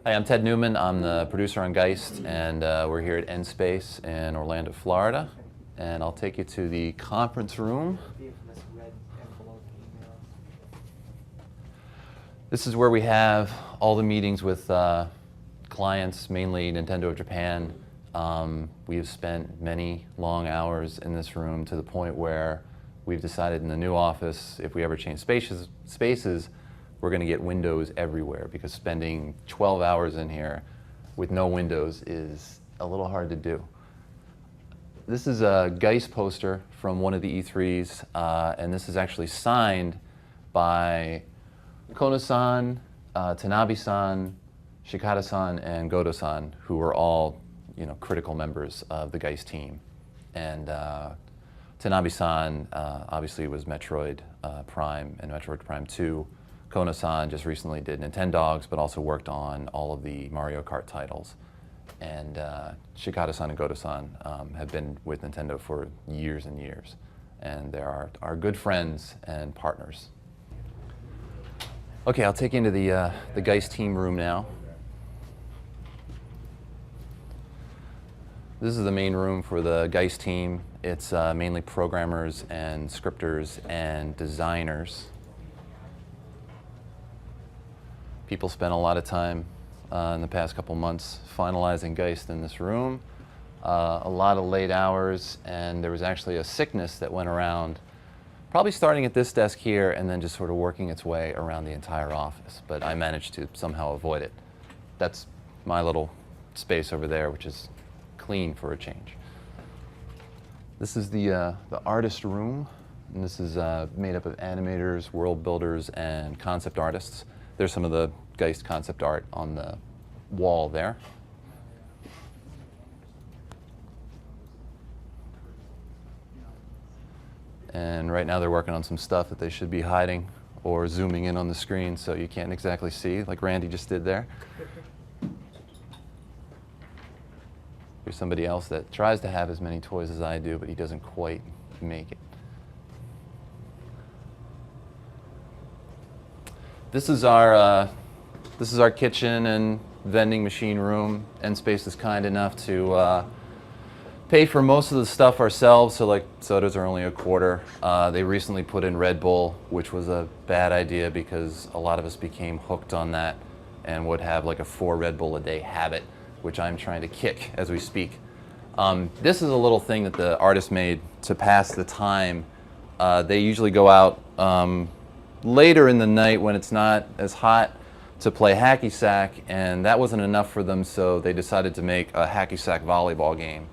Hi, I'm Ted Newman. I'm the producer on Geist, and we're here at N-Space in Orlando, Florida. And I'll take you to the conference room. This is where we have all the meetings with clients, mainly Nintendo of Japan. We have spent many long hours in this room to the point where we've decided in the new office, if we ever change spaces, we're going to get windows everywhere, because spending 12 hours in here with no windows is a little hard to do. This is a Geist poster from one of the E3s, and this is actually signed by Kono-san, Tanabe-san, Shikata-san, and Goto-san, who were all, critical members of the Geist team. And Tanabe-san obviously was Metroid Prime and Metroid Prime 2. Kono-san just recently did Nintendogs, but also worked on all of the Mario Kart titles. And Shikata-san and Goto-san have been with Nintendo for years and years. And they are our good friends and partners. Okay, I'll take you into the Geist team room now. This is the main room for the Geist team. It's mainly programmers and scripters and designers. People spent a lot of time in the past couple months finalizing Geist in this room. A lot of late hours, and there was actually a sickness that went around, probably starting at this desk here and then just sort of working its way around the entire office. But I managed to somehow avoid it. That's my little space over there, which is clean for a change. This is the artist room, and this is made up of animators, world builders, and concept artists. There's some of the Geist concept art on the wall there. And right now they're working on some stuff that they should be hiding or zooming in on the screen so you can't exactly see, like Randy just did there. There's somebody else that tries to have as many toys as I do, but he doesn't quite make it. This is our kitchen and vending machine room. N-Space is kind enough to pay for most of the stuff ourselves, so like sodas are only a quarter. They recently put in Red Bull, which was a bad idea because a lot of us became hooked on that and would have like a 4 Red Bull a day habit, which I'm trying to kick as we speak. This is a little thing that the artist made to pass the time. They usually go out later in the night when it's not as hot to play hacky sack, and that wasn't enough for them, so they decided to make a hacky sack volleyball game.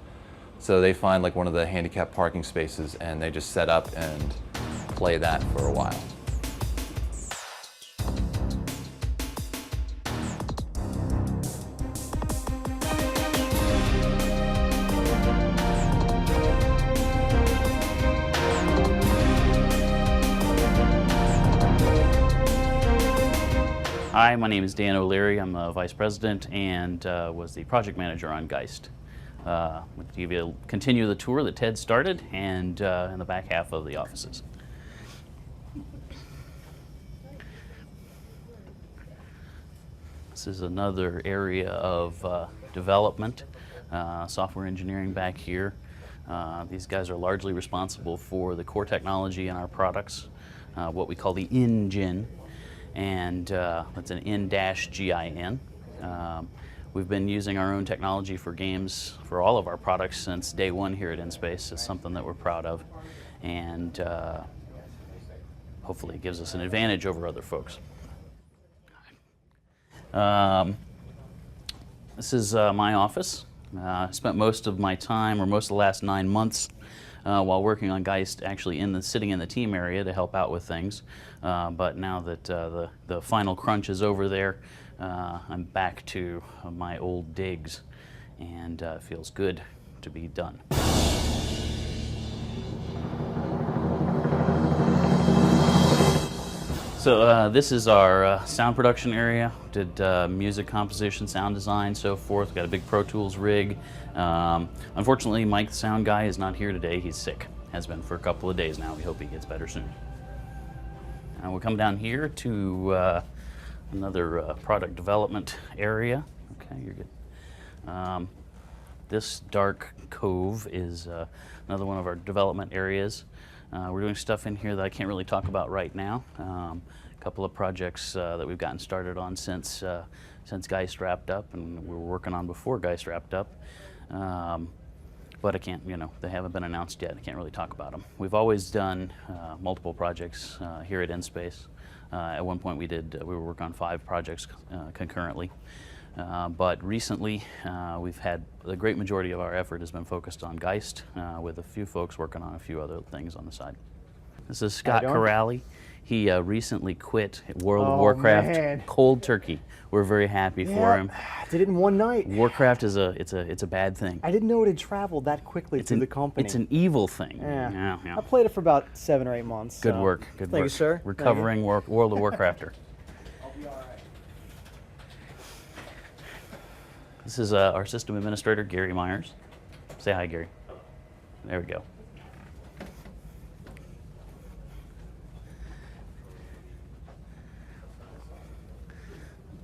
So they find like one of the handicapped parking spaces and they just set up and play that for a while. Hi, my name is Dan O'Leary. I'm the Vice President and was the project manager on Geist. We'll continue the tour that Ted started and in the back half of the offices. This is another area of development, software engineering back here. These guys are largely responsible for the core technology in our products, what we call the engine. And that's an N-GIN. We've been using our own technology for games for all of our products since day one here at N-Space. It's something that we're proud of, and hopefully it gives us an advantage over other folks. This is my office. I spent most of my time, or most of the last 9 months, while working on Geist, actually sitting in the team area to help out with things. But now that the final crunch is over there, I'm back to my old digs, and it feels good to be done. So this is our sound production area. Did music composition, sound design, so forth. Got a big Pro Tools rig. Unfortunately, Mike, the sound guy, is not here today. He's sick. Has been for a couple of days now. We hope he gets better soon. We'll come down here to Another product development area. Okay, you're good. This dark cove is another one of our development areas. We're doing stuff in here that I can't really talk about right now. A couple of projects that we've gotten started on since Geist wrapped up, and we were working on before Geist wrapped up. But I can't, they haven't been announced yet. I can't really talk about them. We've always done multiple projects here at InSpace. At one point we were working on 5 projects concurrently. But recently, we've had the great majority of our effort has been focused on Geist, with a few folks working on a few other things on the side. This is Scott Corrali. He recently quit World of Warcraft cold turkey. We're very happy for him. Did it in one night. Warcraft is a bad thing. I didn't know it had traveled that quickly through the company. It's an evil thing. Yeah. I played it for about 7 or 8 months. Good work. Good work. Thank you, sir. Recovering World of Warcrafter. I'll be all right. This is our system administrator, Gary Myers. Say hi, Gary. There we go.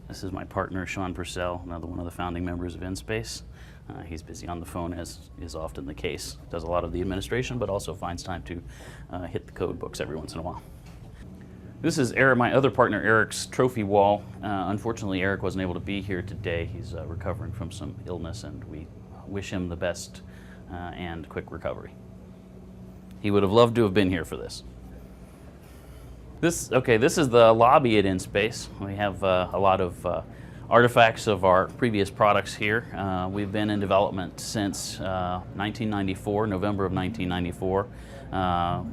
This is my partner, Sean Purcell, another one of the founding members of InSpace. He's busy on the phone, as is often the case. Does a lot of the administration, but also finds time to hit the code books every once in a while. This is Eric, my other partner, Eric's trophy wall. Unfortunately, Eric wasn't able to be here today. He's recovering from some illness, and we wish him the best and quick recovery. He would have loved to have been here for this. This is the lobby at InSpace. We have a lot of artifacts of our previous products here. We've been in development since 1994, November of 1994,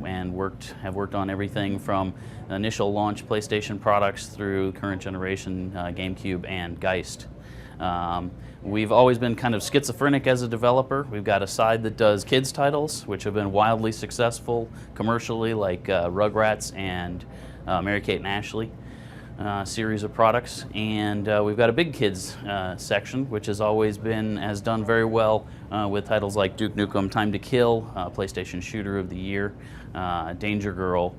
and have worked on everything from initial launch PlayStation products through current generation GameCube and Geist. We've always been kind of schizophrenic as a developer. We've got a side that does kids titles, which have been wildly successful commercially, like Rugrats and Mary-Kate and Ashley series of products. And we've got a big kids section, which has done very well with titles like Duke Nukem Time to Kill, PlayStation Shooter of the Year, Danger Girl,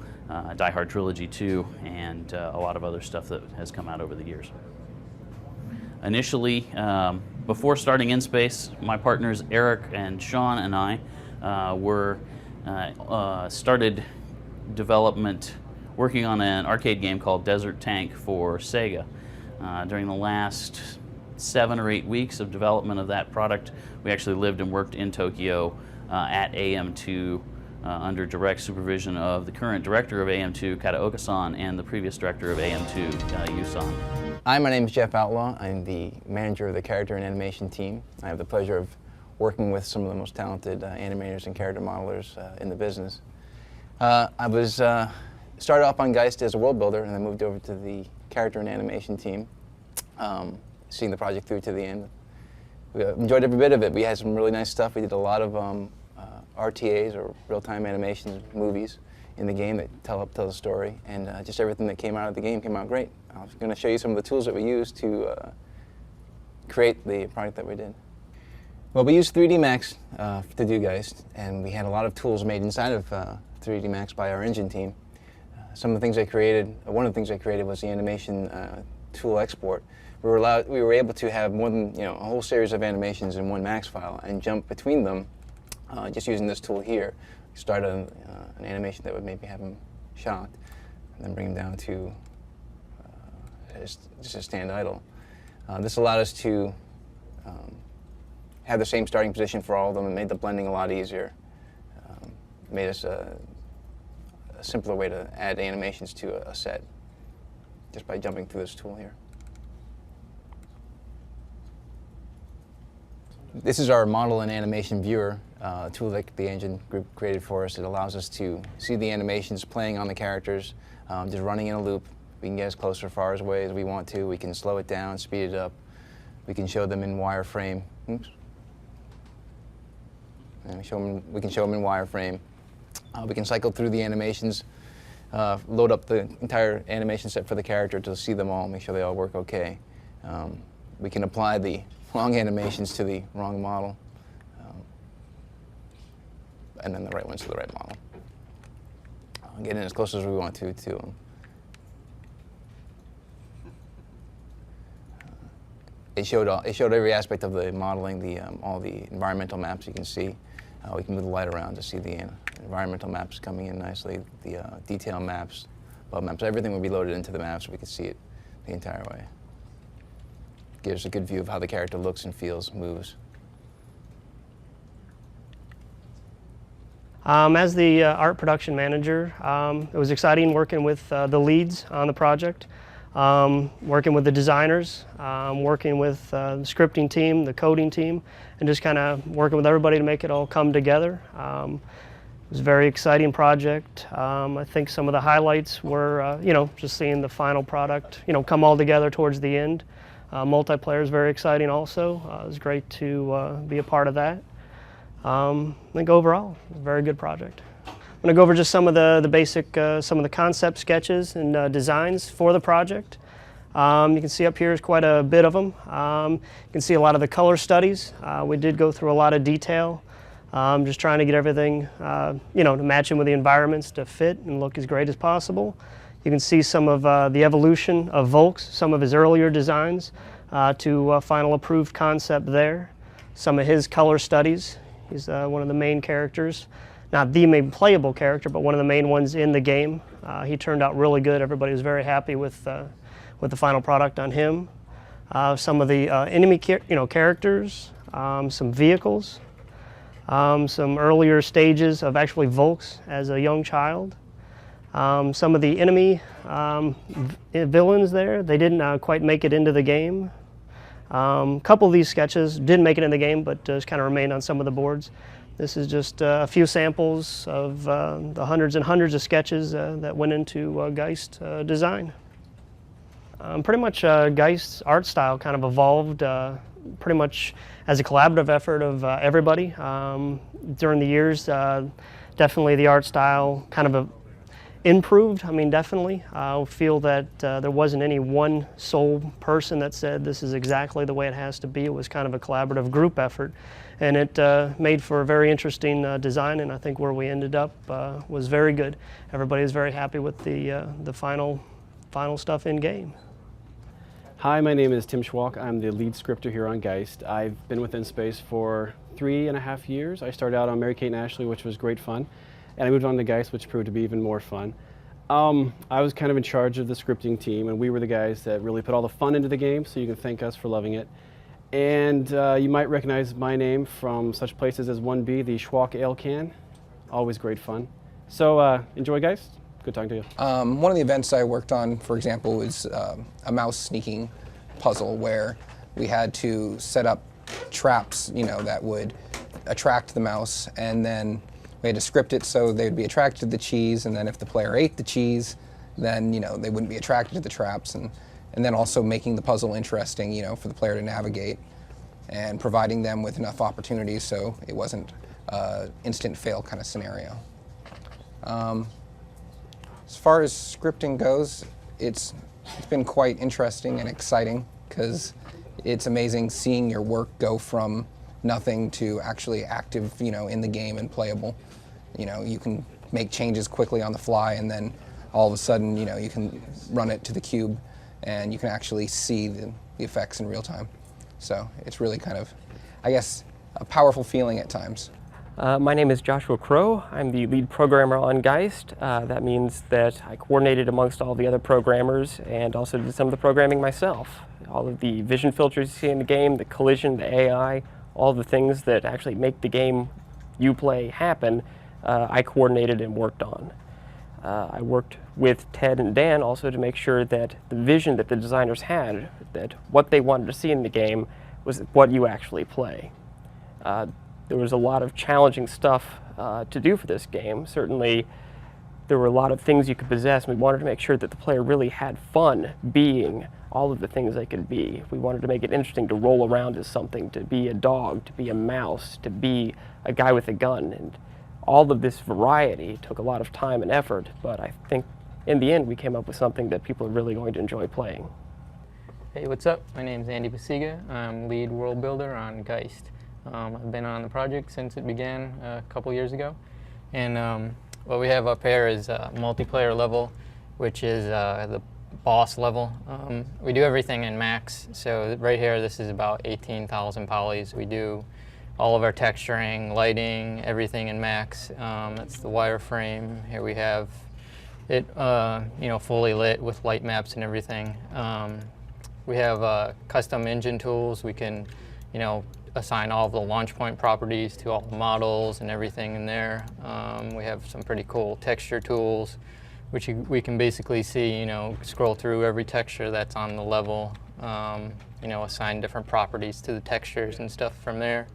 Die Hard Trilogy 2, and a lot of other stuff that has come out over the years. Initially, before starting InSpace, my partners Eric and Sean and I started development working on an arcade game called Desert Tank for Sega. During the last 7 or 8 weeks of development of that product, we actually lived and worked in Tokyo at AM2 under direct supervision of the current director of AM2, Kataoka-san, and the previous director of AM2, Yu-san. Hi, my name is Jeff Outlaw. I'm the manager of the character and animation team. I have the pleasure of working with some of the most talented animators and character modelers in the business. I was started off on Geist as a world builder, and then moved over to the character and animation team, seeing the project through to the end. We enjoyed every bit of it. We had some really nice stuff. We did a lot of RTAs, or real-time animations, movies in the game that tell the story, and just everything that came out of the game came out great. I'm going to show you some of the tools that we used to create the product that we did. Well, we used 3D Max to do Geist, and we had a lot of tools made inside of 3D Max by our engine team. Some of the things I created, one of the things I created was the animation tool export. We were able to have more than a whole series of animations in one Max file and jump between them just using this tool here. Start an animation that would maybe have them shot, and then bring them down to just a stand idle. This allowed us to have the same starting position for all of them and made the blending a lot easier. Made us a simpler way to add animations to a set just by jumping through this tool here. This is our model and animation viewer, a tool that the engine group created for us. It allows us to see the animations playing on the characters, just running in a loop. We can get as close or far away as we want to. We can slow it down, speed it up. We can show them in wireframe. Oops. And we can show them in wireframe. We can cycle through the animations, load up the entire animation set for the character to see them all, make sure they all work okay. We can apply the wrong animations to the wrong model, and then the right ones to the right model. Get in as close as we want to them. it showed every aspect of the modeling, all the environmental maps you can see. We can move the light around to see the environmental maps coming in nicely, the detail maps, above maps. Everything will be loaded into the maps so we can see it the entire way. Gives a good view of how the character looks and feels, moves. As the art production manager, it was exciting working with the leads on the project, working with the designers, working with the scripting team, the coding team, and just kind of working with everybody to make it all come together. It was a very exciting project. I think some of the highlights were, just seeing the final product, come all together towards the end. Multiplayer is very exciting also. It was great to be a part of that. I think overall, a very good project. I'm going to go over just some of the basic, some of the concept sketches and designs for the project. You can see up here is quite a bit of them. You can see a lot of the color studies. We did go through a lot of detail, just trying to get everything, to match in with the environments to fit and look as great as possible. You can see some of the evolution of Volks, some of his earlier designs to a final approved concept there. Some of his color studies. He's one of the main characters, not the main playable character, but one of the main ones in the game. He turned out really good. Everybody was very happy with the final product on him. Some of the enemy characters, some vehicles, some earlier stages of actually Volks as a young child. Some of the enemy villains there, they didn't quite make it into the game. A couple of these sketches didn't make it in the game, but just kind of remained on some of the boards. This is just a few samples of the hundreds and hundreds of sketches that went into Geist design. Pretty much Geist's art style kind of evolved pretty much as a collaborative effort of everybody. During the years, definitely the art style kind of improved. I mean, definitely. I feel that there wasn't any one sole person that said this is exactly the way it has to be. It was kind of a collaborative group effort, and it made for a very interesting design, and I think where we ended up was very good. Everybody was very happy with the final stuff in game. Hi, my name is Tim Schwalk. I'm the lead scripter here on Geist. I've been within Space for 3.5 years. I started out on Mary-Kate and Ashley, which was great fun. And I moved on to Geist, which proved to be even more fun. I was kind of in charge of the scripting team, and we were the guys that really put all the fun into the game, so you can thank us for loving it. And you might recognize my name from such places as 1B, the Schwalk Ale Can. Always great fun. So enjoy, Geist. Good talking to you. One of the events I worked on, for example, was a mouse sneaking puzzle where we had to set up traps, that would attract the mouse, and then we had to script it so they would be attracted to the cheese, and then if the player ate the cheese, then they wouldn't be attracted to the traps, and then also making the puzzle interesting, for the player to navigate, and providing them with enough opportunities so it wasn't instant fail kind of scenario. As far as scripting goes, it's been quite interesting and exciting because it's amazing seeing your work go from nothing to actually active, in the game and playable. You can make changes quickly on the fly, and then all of a sudden, you can run it to the cube and you can actually see the effects in real time. So it's really kind of, I guess, a powerful feeling at times. My name is Joshua Crow. I'm the lead programmer on Geist. That means that I coordinated amongst all the other programmers and also did some of the programming myself. All of the vision filters you see in the game, the collision, the AI, all the things that actually make the game you play happen, I coordinated and worked on. I worked with Ted and Dan also to make sure that the vision that the designers had, that what they wanted to see in the game was what you actually play. There was a lot of challenging stuff to do for this game. Certainly, there were a lot of things you could possess, and we wanted to make sure that the player really had fun being all of the things they could be. We wanted to make it interesting to roll around as something, to be a dog, to be a mouse, to be a guy with a gun. And all of this variety took a lot of time and effort, but I think in the end we came up with something that people are really going to enjoy playing. Hey, what's up? My name's Andy Basiga. I'm lead world builder on Geist. I've been on the project since it began a couple years ago. And what we have up here is a multiplayer level, which is the boss level. We do everything in max. So right here, this is about 18,000 polys. We do all of our texturing, lighting, everything in max. That's the wireframe. Here we have it, fully lit with light maps and everything. We have custom engine tools. We can, assign all of the launch point properties to all the models and everything in there. We have some pretty cool texture tools, which we can basically see, scroll through every texture that's on the level, assign different properties to the textures and stuff from there.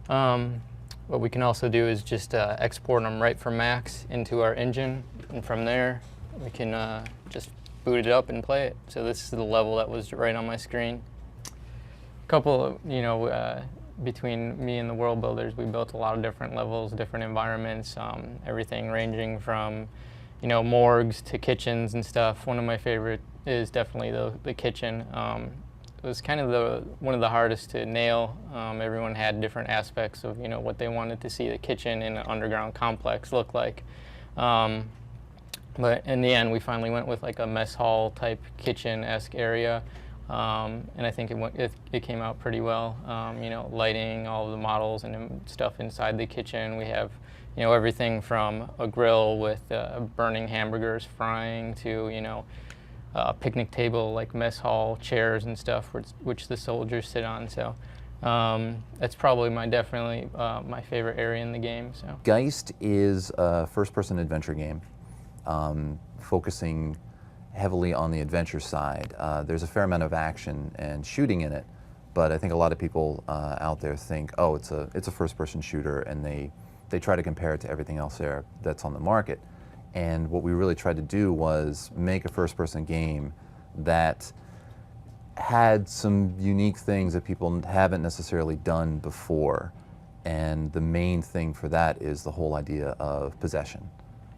What we can also do is just export them right from Max into our engine, and from there we can just boot it up and play it. So this is the level that was right on my screen. Couple of, between me and the world builders, we built a lot of different levels, different environments, everything ranging from, morgues to kitchens and stuff. One of my favorite is definitely the kitchen. It was kind of one of the hardest to nail. Everyone had different aspects of, what they wanted to see the kitchen in an underground complex look like. But in the end, we finally went with like a mess hall type kitchen-esque area. And I think it came out pretty well. Lighting, all of the models and stuff inside the kitchen. We have, everything from a grill with burning hamburgers, frying, to, a picnic table like mess hall, chairs and stuff, which the soldiers sit on. So that's probably definitely my favorite area in the game. So Geist is a first-person adventure game, focusing heavily on the adventure side. There's a fair amount of action and shooting in it, but I think a lot of people out there think, oh, it's a first-person shooter, and they try to compare it to everything else that's on the market. And what we really tried to do was make a first-person game that had some unique things that people haven't necessarily done before. And the main thing for that is the whole idea of possession,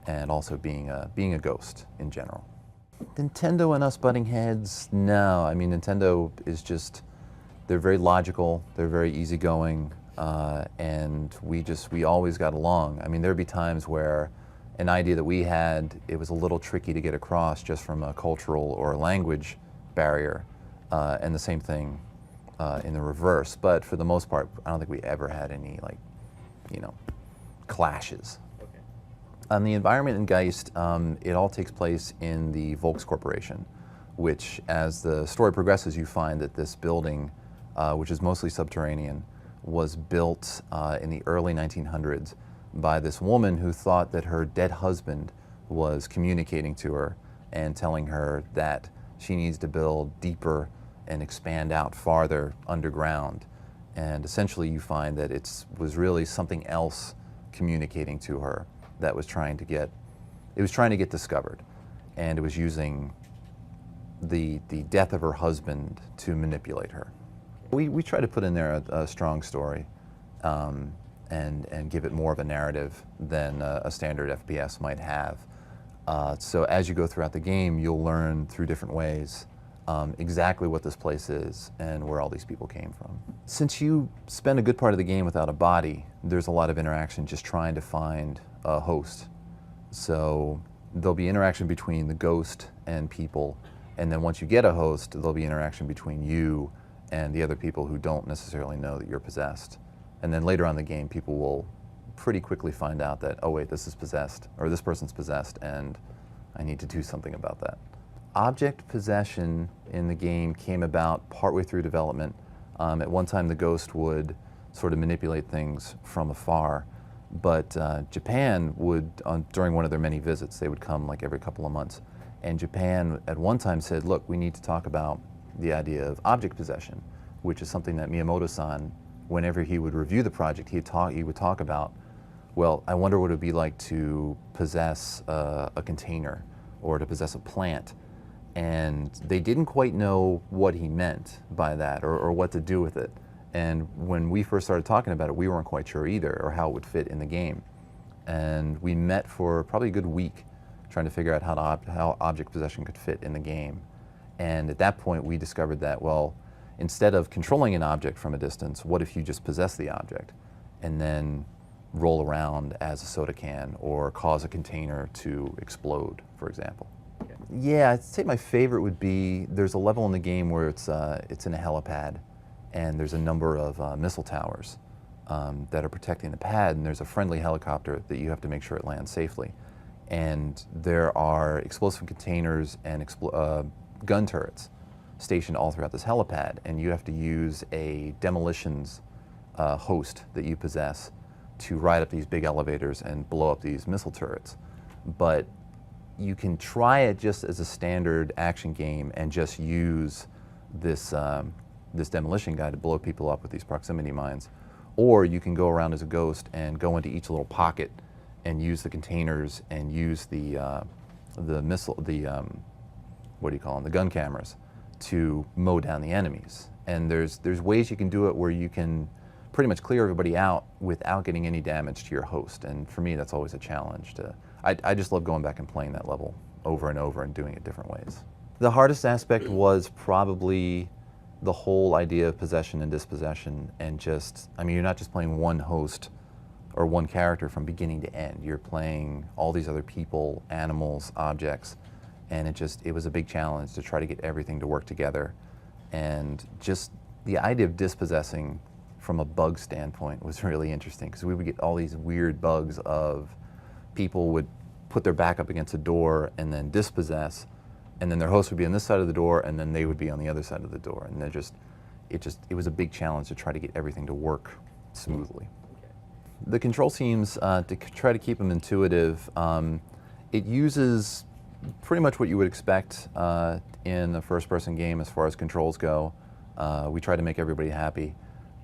and also being a ghost in general. Nintendo and us butting heads? No, I mean, Nintendo is they're very logical, they're very easygoing, and we always got along. I mean, there'd be times where an idea that we had, it was a little tricky to get across just from a cultural or a language barrier, and the same thing in the reverse. But for the most part, I don't think we ever had any, clashes. The environment in Geist, it all takes place in the Volks Corporation, which, as the story progresses, you find that this building, which is mostly subterranean, was built in the early 1900s by this woman who thought that her dead husband was communicating to her and telling her that she needs to build deeper and expand out farther underground. And essentially you find that it was really something else communicating to her that was trying to get discovered, and it was using the death of her husband to manipulate her. We try to put in there a strong story, and give it more of a narrative than a standard FPS might have. So as you go throughout the game, you'll learn through different ways exactly what this place is and where all these people came from. Since you spend a good part of the game without a body, there's a lot of interaction just trying to find a host. So there'll be interaction between the ghost and people, and then once you get a host, there'll be interaction between you and the other people who don't necessarily know that you're possessed. And then later on in the game, people will pretty quickly find out that, oh wait, this is possessed, or this person's possessed, and I need to do something about that. Object possession in the game came about partway through development. At one time, the ghost would sort of manipulate things from afar, but Japan would, during one of their many visits, they would come like every couple of months, and Japan at one time said, look, we need to talk about the idea of object possession, which is something that Miyamoto-san, whenever he would review the project, he would talk about, well, I wonder what it would be like to possess a container or to possess a plant. And they didn't quite know what he meant by that, or what to do with it. And when we first started talking about it, we weren't quite sure either, or how it would fit in the game. And we met for probably a good week trying to figure out how object possession could fit in the game. And at that point, we discovered that, well, instead of controlling an object from a distance, what if you just possess the object and then roll around as a soda can or cause a container to explode, for example. Yeah, I'd say my favorite would be, there's a level in the game where it's in a helipad, and there's a number of missile towers that are protecting the pad, and there's a friendly helicopter that you have to make sure it lands safely. And there are explosive containers and gun turrets stationed all throughout this helipad, and you have to use a demolitions host that you possess to ride up these big elevators and blow up these missile turrets. But you can try it just as a standard action game and just use this, this demolition guy to blow people up with these proximity mines. Or you can go around as a ghost and go into each little pocket and use the containers and use the missile, what do you call them, the gun cameras to mow down the enemies. And there's ways you can do it where you can pretty much clear everybody out without getting any damage to your host. And for me, that's always a challenge. I just love going back and playing that level over and over and doing it different ways. The hardest aspect was probably the whole idea of possession and dispossession, and just, I mean, you're not just playing one host or one character from beginning to end. You're playing all these other people, animals, objects, and it was a big challenge to try to get everything to work together. And just the idea of dispossessing from a bug standpoint was really interesting, because we would get all these weird bugs of people would put their back up against a door and then dispossess, and then their host would be on this side of the door and then they would be on the other side of the door. And it was a big challenge to try to get everything to work smoothly. The control schemes, to try to keep them intuitive, it uses pretty much what you would expect in a first-person game as far as controls go. We try to make everybody happy.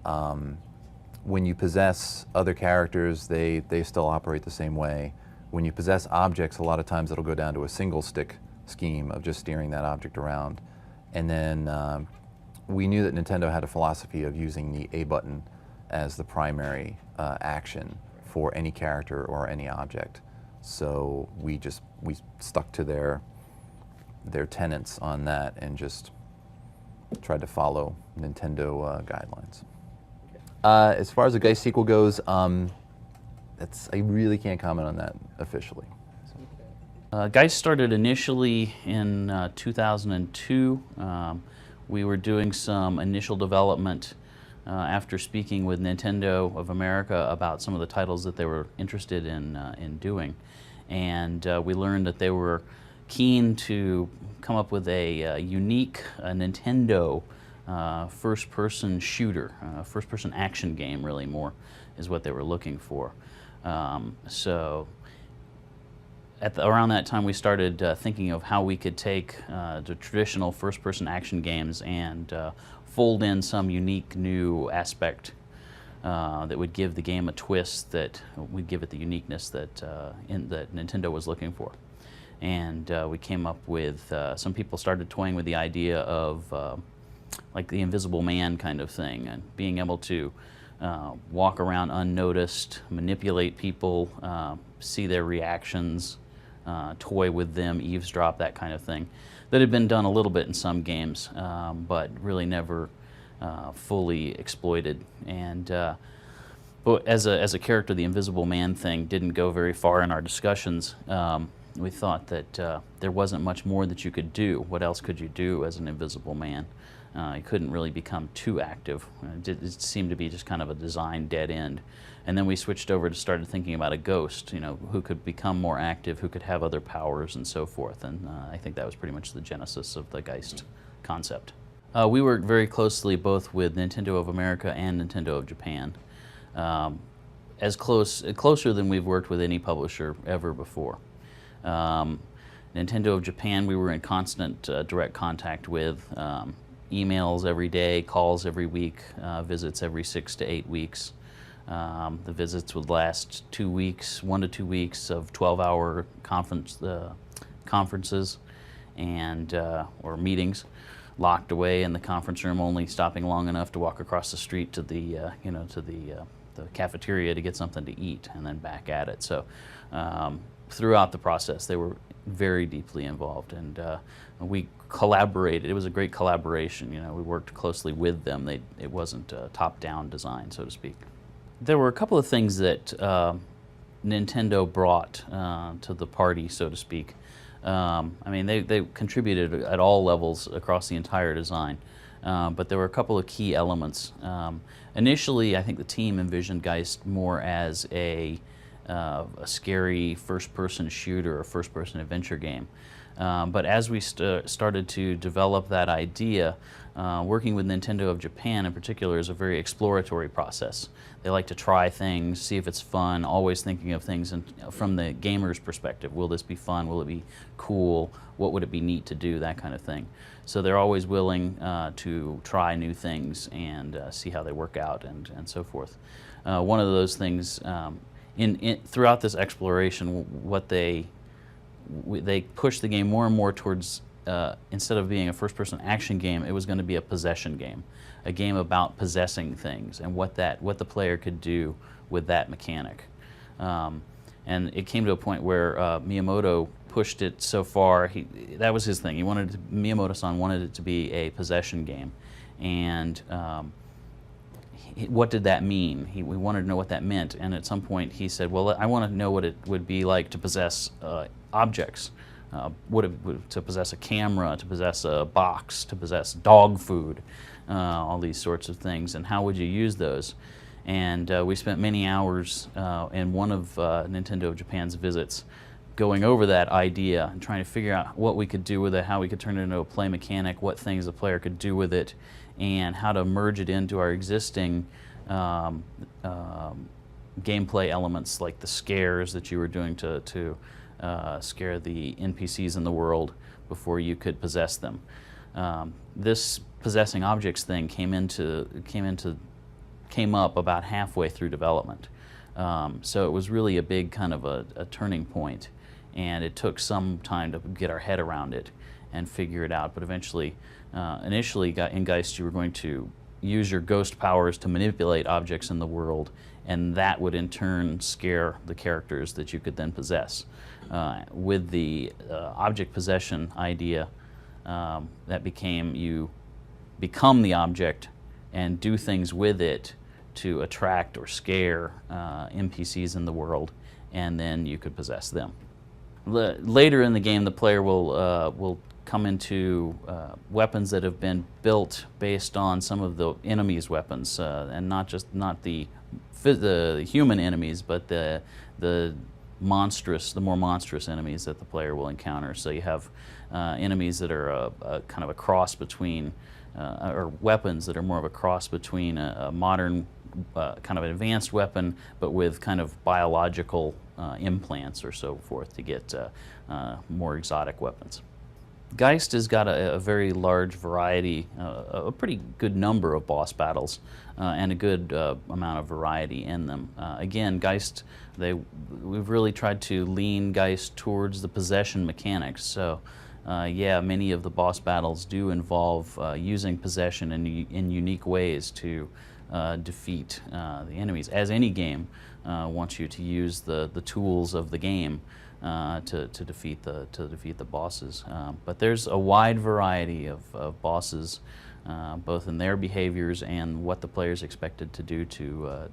When you possess other characters, they still operate the same way. When you possess objects, a lot of times it'll go down to a single stick scheme of just steering that object around. And then we knew that Nintendo had a philosophy of using the A button as the primary action for any character or any object. So we stuck to their tenets on that and just tried to follow Nintendo guidelines. As far as the Geist sequel goes, I really can't comment on that officially. Geist started initially in 2002. We were doing some initial development after speaking with Nintendo of America about some of the titles that they were interested in doing. And we learned that they were keen to come up with a unique Nintendo first-person shooter, first-person action game, really more, is what they were looking for. So around that time we started thinking of how we could take the traditional first-person action games and fold in some unique new aspect that would give the game a twist, that would give it the uniqueness that Nintendo was looking for. And we came up with, some people started toying with the idea of like the Invisible Man kind of thing, and being able to walk around unnoticed, manipulate people, see their reactions, toy with them, eavesdrop, that kind of thing. That had been done a little bit in some games, but really never fully exploited. And but as a character, the Invisible Man thing didn't go very far in our discussions. We thought that there wasn't much more that you could do. What else could you do as an Invisible Man? You couldn't really become too active. It seemed to be just kind of a design dead end. And then we switched over to started thinking about a ghost, who could become more active, who could have other powers and so forth. And I think that was pretty much the genesis of the Geist concept. We worked very closely both with Nintendo of America and Nintendo of Japan. Closer than we've worked with any publisher ever before. Nintendo of Japan we were in constant direct contact with. Emails every day, calls every week, visits every 6 to 8 weeks. The visits would last 2 weeks, 1 to 2 weeks of 12-hour conferences and or meetings, locked away in the conference room, only stopping long enough to walk across the street to the the cafeteria to get something to eat, and then back at it. So throughout the process, they were very deeply involved, and we collaborated. It was a great collaboration. We worked closely with them. It wasn't a top-down design, so to speak. There were a couple of things that Nintendo brought to the party, so to speak. I mean, they contributed at all levels across the entire design. But there were a couple of key elements. Initially, I think the team envisioned Geist more as a scary first-person shooter or first-person adventure game. But as we started to develop that idea, working with Nintendo of Japan in particular is a very exploratory process. They like to try things, see if it's fun, always thinking of things from the gamer's perspective. Will this be fun? Will it be cool? What would it be neat to do? That kind of thing. So they're always willing to try new things and see how they work out and so forth. One of those things, throughout this exploration, what they pushed the game more and more towards, instead of being a first-person action game, it was going to be a possession game, a game about possessing things and what the player could do with that mechanic. And it came to a point where Miyamoto pushed it so far. That was his thing. Miyamoto-san wanted it to be a possession game, and what did that mean? We wanted to know what that meant, and at some point he said, well, I want to know what it would be like to possess objects. To possess a camera, to possess a box, to possess dog food, all these sorts of things, and how would you use those? And we spent many hours in one of Nintendo of Japan's visits going over that idea and trying to figure out what we could do with it, how we could turn it into a play mechanic, what things the player could do with it, and how to merge it into our existing gameplay elements like the scares that you were doing to scare the NPCs in the world before you could possess them. This possessing objects thing came up about halfway through development. So it was really a big kind of a turning point, and it took some time to get our head around it and figure it out. But eventually, initially in Geist, you were going to use your ghost powers to manipulate objects in the world, and that would in turn scare the characters that you could then possess. With the object possession idea, that became you become the object and do things with it to attract or scare NPCs in the world, and then you could possess them. Later in the game, the player will come into weapons that have been built based on some of the enemy's weapons, and not the human enemies, but the more monstrous enemies that the player will encounter. So you have enemies that are a kind of a cross between, or weapons that are more of a cross between a modern kind of an advanced weapon, but with kind of biological implants or so forth to get more exotic weapons. Geist has got a very large variety, a pretty good number of boss battles, and a good amount of variety in them. Again, Geist, we've really tried to lean Geist towards the possession mechanics. So, yeah, many of the boss battles do involve using possession in unique ways to defeat the enemies, as any game wants you to use the tools of the game to defeat the bosses. But there's a wide variety of bosses, both in their behaviors and what the player's expected to do to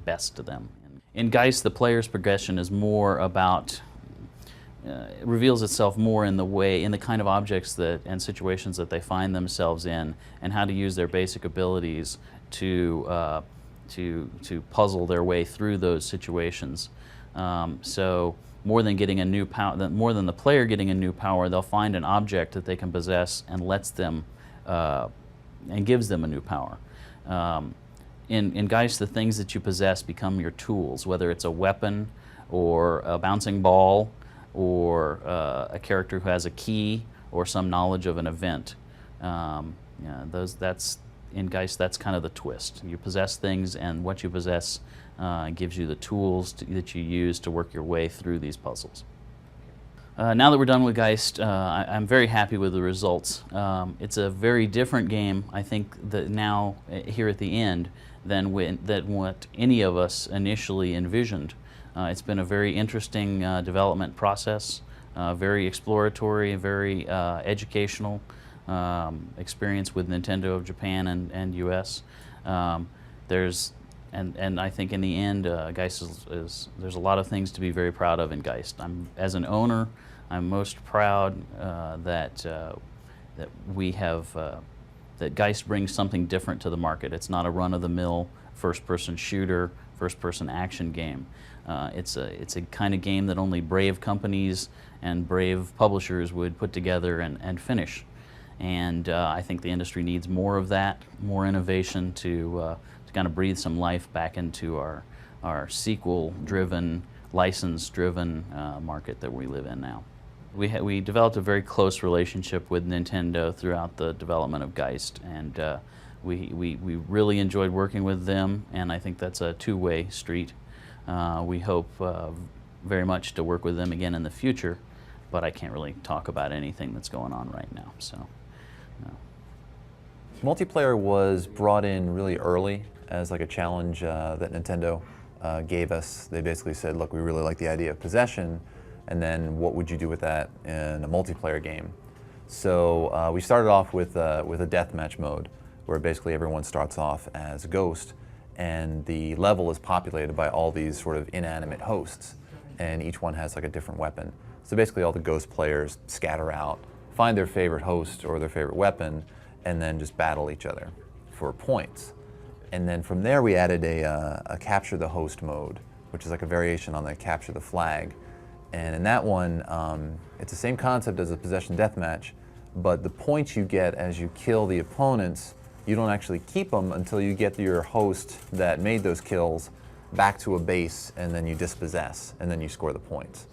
best them. In Geist, the player's progression is more about it reveals itself more in the kind of objects and situations that they find themselves in, and how to use their basic abilities to puzzle their way through those situations. So more than getting a new power, more than the player getting a new power, they'll find an object that they can possess and lets them and gives them a new power. In Geist, the things that you possess become your tools, whether it's a weapon or a bouncing ball or a character who has a key or some knowledge of an event. In Geist, that's kind of the twist. You possess things, and what you possess gives you the tools that you use to work your way through these puzzles. Now that we're done with Geist, I'm very happy with the results. It's a very different game, I think, that now here at the end than what any of us initially envisioned. It's been a very interesting development process, very exploratory, very educational experience with Nintendo of Japan and US. And I think in the end, Geist there's a lot of things to be very proud of in Geist. As an owner, I'm most proud that we have that Geist brings something different to the market. It's not a run-of-the-mill first-person shooter, first-person action game. It's a kind of game that only brave companies and brave publishers would put together and finish. And I think the industry needs more of that, more innovation to kind of breathe some life back into our sequel-driven, license-driven market that we live in now. We developed a very close relationship with Nintendo throughout the development of Geist, and we really enjoyed working with them, and I think that's a two-way street. We hope very much to work with them again in the future, but I can't really talk about anything that's going on right now. So, Multiplayer was brought in really early as like a challenge that Nintendo gave us. They basically said, look, we really like the idea of possession, and then what would you do with that in a multiplayer game? So we started off with a deathmatch mode, where basically everyone starts off as a ghost, and the level is populated by all these sort of inanimate hosts, and each one has like a different weapon. So basically all the ghost players scatter out, find their favorite host or their favorite weapon, and then just battle each other for points. And then from there we added a capture the host mode, which is like a variation on the capture the flag. And in that one, it's the same concept as a possession deathmatch, but the points you get as you kill the opponents, you don't actually keep them until you get your host that made those kills back to a base, and then you dispossess, and then you score the points.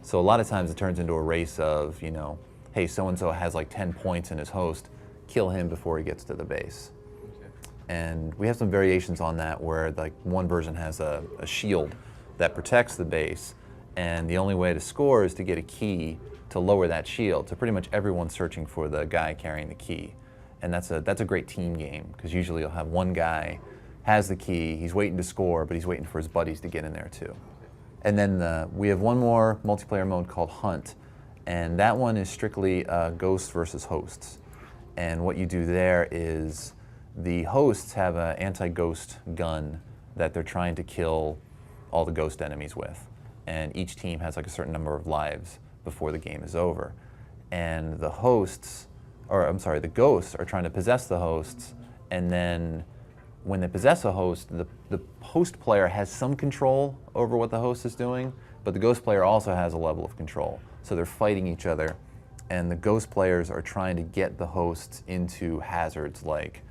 So a lot of times it turns into a race of, you know, hey, so-and-so has like 10 points in his host, kill him before he gets to the base. Okay. And we have some variations on that where like one version has a shield that protects the base, and the only way to score is to get a key to lower that shield. So pretty much everyone's searching for the guy carrying the key. And that's a great team game, because usually you'll have one guy has the key, he's waiting to score, but he's waiting for his buddies to get in there too. And then we have one more multiplayer mode called Hunt, and that one is strictly ghosts versus hosts. And what you do there is the hosts have an anti-ghost gun that they're trying to kill all the ghost enemies with. And each team has like a certain number of lives before the game is over. And the hosts, or I'm sorry, the ghosts are trying to possess the hosts, and then when they possess a host, the host player has some control over what the host is doing, but the ghost player also has a level of control. So they're fighting each other, and the ghost players are trying to get the hosts into hazards like,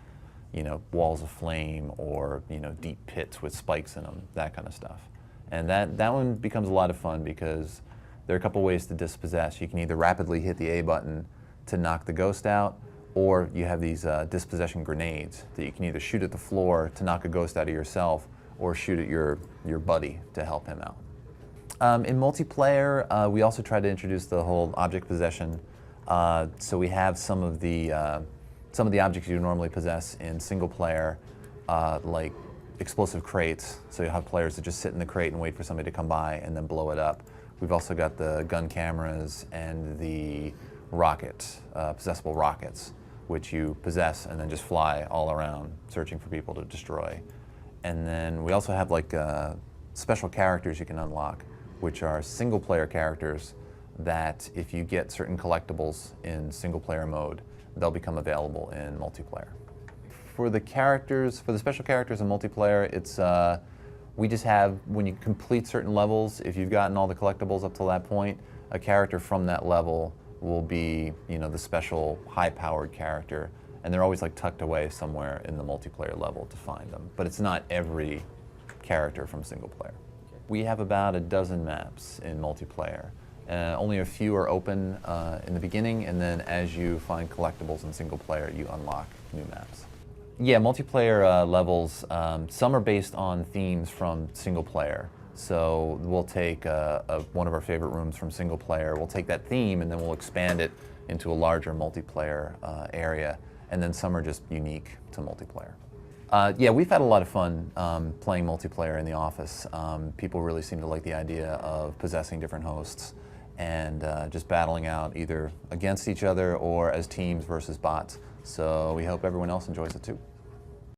you know, walls of flame, or, you know, deep pits with spikes in them, that kind of stuff. And that one becomes a lot of fun, because there are a couple ways to dispossess. You can either rapidly hit the A button to knock the ghost out, or you have these dispossession grenades that you can either shoot at the floor to knock a ghost out of yourself, or shoot at your buddy to help him out. In multiplayer, we also try to introduce the whole object possession. So we have some of the objects you normally possess in single player, like explosive crates. So you have players that just sit in the crate and wait for somebody to come by and then blow it up. We've also got the gun cameras and the possessable rockets, which you possess and then just fly all around searching for people to destroy. And then we also have like special characters you can unlock, which are single player characters that if you get certain collectibles in single player mode, they'll become available in multiplayer. For the characters, for the special characters in multiplayer, it's we just have, when you complete certain levels, if you've gotten all the collectibles up till that point, a character from that level will be, you know, the special high-powered character, and they're always like tucked away somewhere in the multiplayer level to find them. But it's not every character from single player. We have about a dozen maps in multiplayer. Only a few are open in the beginning, and then as you find collectibles in single player, you unlock new maps. Yeah, multiplayer levels, some are based on themes from single player. So we'll take one of our favorite rooms from single player, we'll take that theme and then we'll expand it into a larger multiplayer area, and then some are just unique to multiplayer. Yeah, we've had a lot of fun playing multiplayer in the office. People really seem to like the idea of possessing different hosts and just battling out either against each other or as teams versus bots. So we hope everyone else enjoys it too.